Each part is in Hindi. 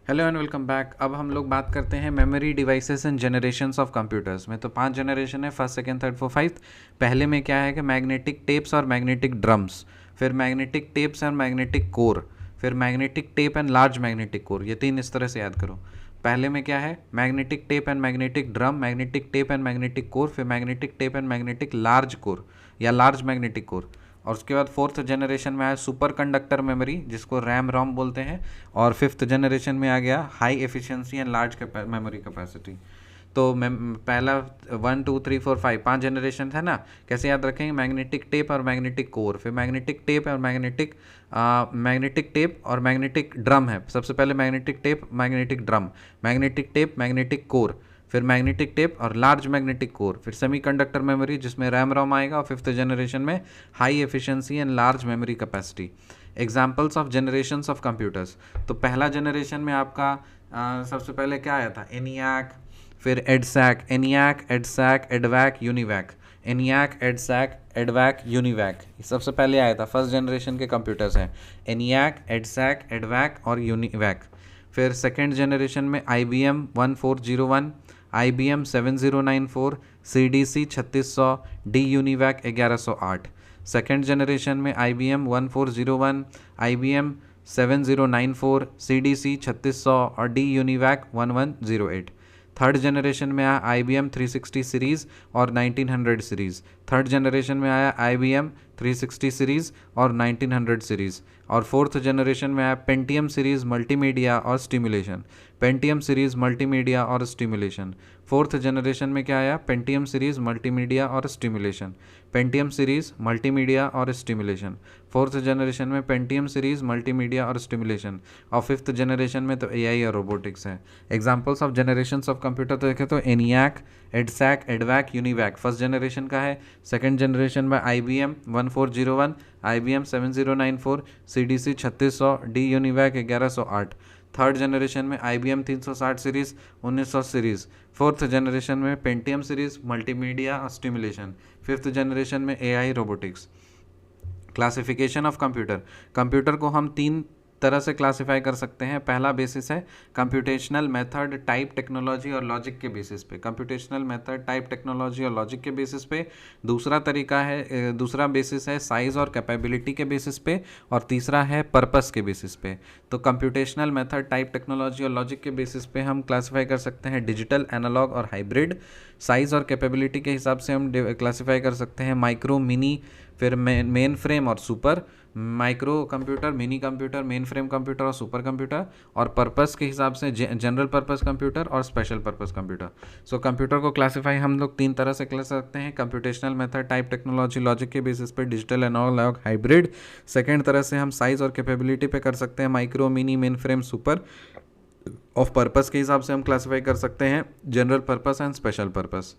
Hello and welcome back. अब हम लोग बात करते हैं memory devices and generations of computers में। तो 5 जनरेशन है, first second third fourth fifth. पहले में क्या है कि मैग्नेटिक टेप्स और मैग्नेटिक ड्रम्स, फिर magnetic tapes and magnetic core, फिर magnetic tape and large magnetic core. ये तीन इस तरह से याद करो। पहले में क्या है, magnetic tape and magnetic drum, magnetic tape and magnetic core, फिर magnetic tape and magnetic large core या लार्ज मैग्नेटिक कोर। और उसके बाद फोर्थ जनरेशन में आया सुपर कंडक्टर मेमोरी, जिसको रैम रोम बोलते हैं। और फिफ्थ जनरेशन में आ गया high efficiency and large memory capacity. तो पहला 1 2 3 4 5 5 जनरेशन था ना। कैसे याद रखेंगे, मैग्नेटिक टेप और मैग्नेटिक कोर, फिर मैग्नेटिक टेप और मैग्नेटिक टेप और मैग्नेटिक ड्रम है। सबसे पहले magnetic tape magnetic drum, magnetic tape magnetic core, फिर मैग्नेटिक टेप और लार्ज मैग्नेटिक कोर, फिर सेमीकंडक्टर मेमोरी जिसमें रैम रोम आएगा, और फिफ्थ जनरेशन में high efficiency and large memory capacity. Examples of generations of computers. तो पहला जनरेशन में आपका सबसे पहले क्या आया था, एनियाक, फिर EDSAC, ENIAC EDSAC EDVAC UNIVAC, ENIAC EDSAC EDVAC UNIVAC, सबसे पहले आया था। फर्स्ट जनरेशन के कंप्यूटर्स हैं एनियाक एडसैक एडवैक और यूनिवैक। फिर सेकेंड जनरेशन में IBM 1401, IBM 7094, CDC 3600, the UNIVAC 1108। Second generation में IBM 1401, IBM 7094, CDC 3600 और डी यूनिवैक 1108। थर्ड जनरेशन में आया IBM 360 सीरीज़ और 1900 सीरीज़। थर्ड जनरेशन में आया IBM 360 सीरीज़ और 1900 सीरीज़। और फोर्थ जनरेशन में आया पेंटियम सीरीज़ मल्टीमीडिया और स्टिमुलेशन, पेंटियम सीरीज़ मल्टीमीडिया और स्टिमुलेशन। फोर्थ जनरेशन में क्या आया, पेंटियम सीरीज़ मल्टीमीडिया और स्टिमुलेशन, पेंटियम सीरीज़ मल्टीमीडिया और स्टिमुलेशन। फोर्थ जनरेशन में पेंटियम सीरीज़ मल्टीमीडिया और स्टिमुलेशन। और फिफ्थ जनरेशन में तो AI और रोबोटिक्स है। Examples of generations of computer तो देखें तो ENIAC EDSAC EDVAC UNIVAC first generation का है। सेकेंड जनरेशन में IBM 1401, IBM 7094, CDC 3600, the UNIVAC 1108। Third generation में IBM 360 series 1900 series. Fourth generation में पेंटियम सीरीज़ मल्टीमीडिया और स्टिमुलेशन। फिफ्थ जनरेशन में AI रोबोटिक्स। Classification of computer. कंप्यूटर को हम तीन तरह से क्लासिफाई कर सकते हैं। पहला बेसिस है कंप्यूटेशनल मेथड, टाइप, टेक्नोलॉजी और लॉजिक के बेसिस पे, कंप्यूटेशनल मेथड, टाइप, टेक्नोलॉजी और लॉजिक के बेसिस पे। दूसरा तरीका है, दूसरा बेसिस है साइज और कैपेबिलिटी के बेसिस पे। और तीसरा है पर्पस के बेसिस पे। तो कंप्यूटेशनल मेथड, टाइप, टेक्नोलॉजी और लॉजिक के बेसिस पे हम क्लासिफाई कर सकते हैं डिजिटल, एनालॉग और हाइब्रिड। साइज और कैपेबिलिटी के हिसाब से हम क्लासिफाई कर सकते हैं माइक्रो, मिनी, फिर मेन फ्रेम और super. Micro computer, mini computer, main frame computer और सुपर कंप्यूटर। और पर्पस के हिसाब से जनरल पर्पस कंप्यूटर और special purpose computer. So computer को क्लासिफाई हम लोग तीन तरह से कर सकते हैं, computational method, type, technology, logic के बेसिस पे, डिजिटल, एनालॉग, हाइब्रिड। सेकेंड तरह से हम साइज और कैपेबिलिटी पे कर सकते हैं, micro, mini, main frame, super. Of purpose के हिसाब से हम क्लासिफाई कर सकते हैं general purpose and special purpose.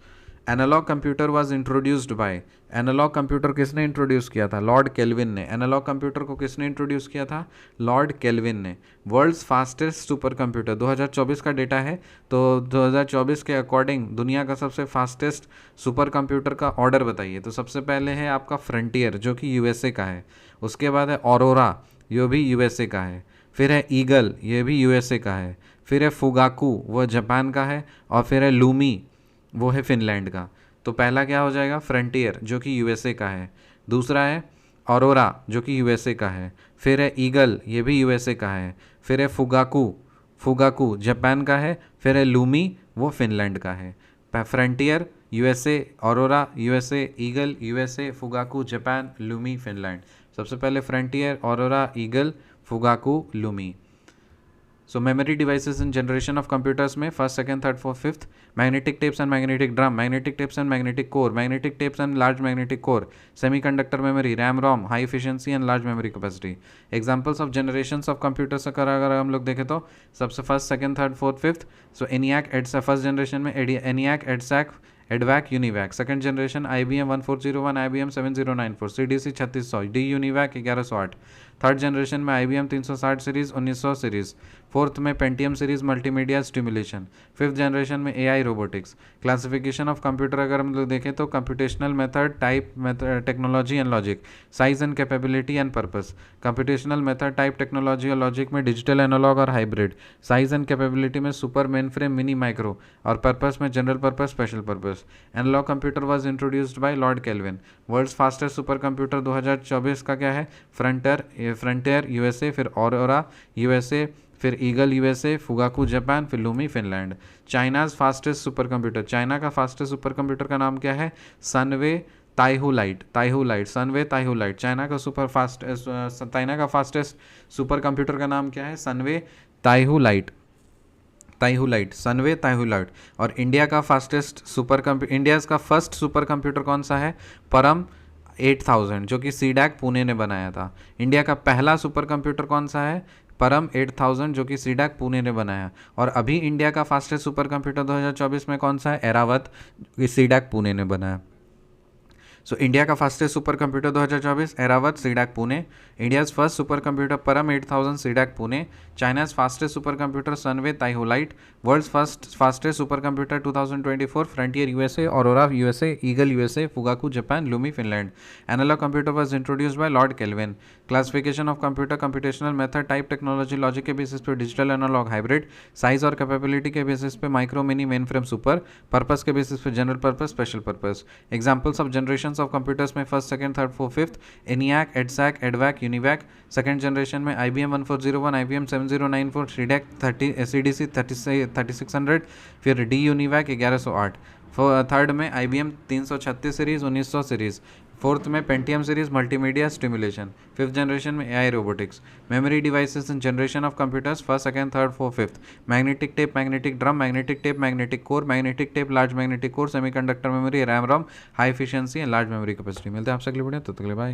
Analog computer was introduced by, analog computer किसने इंट्रोड्यूस किया था, लॉर्ड केल्विन ने। एनालॉग कंप्यूटर को किसने इंट्रोड्यूस किया था, लॉर्ड केल्विन ने। वर्ल्ड्स फास्टेस्ट सुपर कंप्यूटर 2024 का डेटा है। तो 2024 के अकॉर्डिंग दुनिया का सबसे फास्टेस्ट सुपर कंप्यूटर का ऑर्डर बताइए। तो सबसे पहले है आपका फ्रंटियर जो कि USA का है। उसके बाद है ऑरोरा, ये भी USA का है। फिर है ईगल, ये भी USA का है। फिर है फुगाकू, वो जापान का है। और फिर है लूमी, वो है फिनलैंड का। तो पहला क्या हो जाएगा, फ्रंटियर जो कि USA का है। दूसरा है ऑरोरा जो कि USA का है। फिर है ईगल, ये भी USA का है। फिर है फुगाकू, फुगाकू जापान का है। फिर है लूमी, वो फिनलैंड का है। Frontier USA, Aurora USA, Eagle USA, Fugaku Japan, Lumi Finland. सबसे पहले Frontier, Aurora, Eagle, Fugaku, Lumi. So memory devices in generation of computers में first, second, third, fourth, fifth. Magnetic tapes and magnetic drum, magnetic tapes and magnetic core, magnetic tapes and large magnetic core, semiconductor memory, RAM ROM, high efficiency and large memory capacity. Examples of generations of computers अगर हम लोग देखें तो सबसे first, second, third, fourth, fifth. So ENIAC EDSAC, first generation में ENIAC EDSAC EDVAC UNIVAC. Second generation IBM 1401, IBM 7094, CDC 3600, the UNIVAC 1108। Third generation में IBM 360 सीरीज 1900 सीरीज। फोर्थ में Pentium series multimedia stimulation. Fifth generation में AI रोबोटिक्स। क्लासिफिकेशन ऑफ कंप्यूटर अगर हम लोग देखें तो computational method, type, technology and logic, size and capability and purpose. Computational method, type, technology और लॉजिक में डिजिटल, एनालॉग और हाइब्रिड। साइज एंड कैपेबिलिटी में super, mainframe, mini, micro और पर्पस में general purpose, special purpose. Analog computer was introduced by Lord Kelvin. World's fastest super computer 2024 का क्या है? फ्रंटियर USA, फिर ऑरोरा USA, फिर ईगल USA, फुगाकू जापान, फिर Lumi Finland. China's fastest super computer, China का फास्टेस्ट सुपर कंप्यूटर का नाम क्या है? Sunway ताइहू light, Sunway ताइहू light. China का फास्टेस्ट सुपर कंप्यूटर का नाम क्या है? Sunway ताइहू light, Sunway ताइहू light. और इंडिया का इंडिया का फर्स्ट सुपर कंप्यूटर कौन सा है? परम 8000, जो कि सीडैक पुणे ने बनाया था। इंडिया का पहला सुपर कंप्यूटर कौन सा है? परम 8000, जो कि सीडैक पुणे ने बनाया। और अभी इंडिया का फास्टेस्ट सुपर कंप्यूटर 2024 में कौन सा है? एरावत, जो कि सीडैक पुणे ने बनाया। सो इंडिया का fastest super computer 2024 Airawat, CDAC Pune. India's first super computer Param 8000, CDAC Pune. China's fastest super computer Sunway ताइहू light. World's fastest super computer 2024 Frontier USA, Aurora USA, Eagle USA, Fugaku Japan, Lumi Finland. Analog computer was introduced by Lord Kelvin. Classification of computer, computational method, type, technology, logic के बेसिस पे डिजिटल, एनालॉग, हाइब्रिड। साइज और कैपेबिलिटी के बेसिस पे micro, mini, main frame, super. Purpose के बेसिस पे general purpose, special purpose. Examples of generation of computers में first, second, third, fourth, fifth. ENIAC, EDSAC, EDVAC, UNIVAC। Second generation में IBM 1401, IBM 7094, CDAC CDC 3600, फिर D UNIVAC 1108। थर्ड में IBM 336 सीरीज 1900 सीरीज। फोर्थ में Pentium series multimedia stimulation. Fifth generation में AI robotics. Memory devices in generation of computers first, second, third, fourth, fifth. Magnetic tape, magnetic drum, magnetic tape, magnetic core, magnetic tape, large magnetic core, semiconductor memory, RAM ROM, high efficiency and large memory capacity. मिलते हैं आपसे अगले वीडियो, तब तक के लिए बाय।